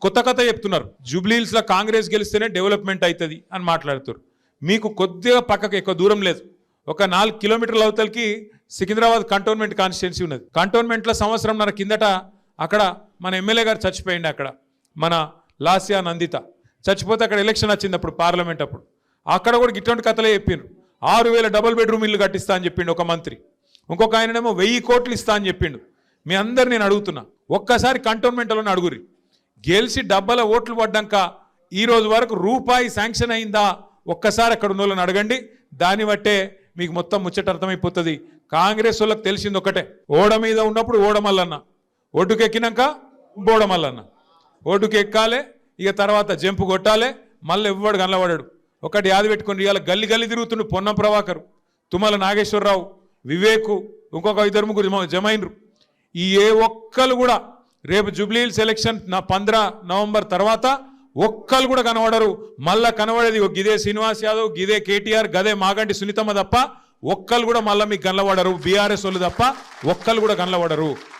కొత్త కథ చెప్తున్నారు. జూబ్లీహిల్స్లో కాంగ్రెస్ గెలిస్తేనే డెవలప్మెంట్ అవుతుంది అని మాట్లాడుతారు. మీకు కొద్దిగా పక్కకు ఎక్కువ దూరం లేదు, ఒక 4 కిలోమీటర్ల అవతలకి సికింద్రాబాద్ కంటోన్మెంట్ కాన్స్టిట్యున్సీ ఉన్నది. కంటోన్మెంట్లో సంవత్సరంన్నర కిందట అక్కడ మన ఎమ్మెల్యే గారు చచ్చిపోయింది. అక్కడ మన లాస్యా నందిత చచ్చిపోతే అక్కడ ఎలక్షన్ వచ్చింది అప్పుడు పార్లమెంట్ అప్పుడు. అక్కడ కూడా ఇటువంటి కథలే చెప్పిండ్రు. 6,000 డబుల్ బెడ్రూమ్ ఇల్లు కట్టిస్తా అని చెప్పిండు ఒక మంత్రి. ఇంకొక ఆయననేమో 1000 కోట్లు ఇస్తా అని చెప్పిండు. మీ అందరు నేను అడుగుతున్నా, ఒక్కసారి కంటోన్మెంట్లోనే అడుగురి, గెలిచి డబ్బల ఓట్లు పడ్డాక ఈ రోజు వరకు రూపాయి శాంక్షన్ అయిందా ఒక్కసారి అక్కడ ఉన్న వాళ్ళని అడగండి. దాన్ని బట్టే మీకు మొత్తం ముచ్చట అర్థమైపోతుంది. కాంగ్రెస్ వాళ్ళకి తెలిసింది ఒకటే, ఓడ మీద ఉన్నప్పుడు ఓడమల్లన్న, ఒడ్డుకెక్కినాక బోడమల్లన్న. ఒడ్డుకు ఎక్కాలే, ఇక తర్వాత జంపు కొట్టాలే, మళ్ళీ ఎవ్వడు కనబడాడు. ఒకటి యాది పెట్టుకుని ఇవాళ గల్లి గల్లి తిరుగుతుండు పొన్నం ప్రభాకర్, తుమ్మల నాగేశ్వరరావు, వివేకు, ఇంకొక 2-3 జమైనరు. ఈ ఏ ఒక్కరు కూడా రేపు జూబ్లీహిల్స్ ఎలక్షన్ 15 నవంబర్ తర్వాత ఒక్కరు కూడా కనబడరు. మళ్ళా కనబడేది గిదే శ్రీనివాస్ యాదవ్, గిదే కేటీఆర్, గదే మాగంటి సునీతమ్మ తప్ప ఒక్కరు కూడా మళ్ళీ మీకు కనబడరు. బీఆర్ఎస్ వాళ్ళు తప్ప ఒక్కరు కూడా కనబడరు.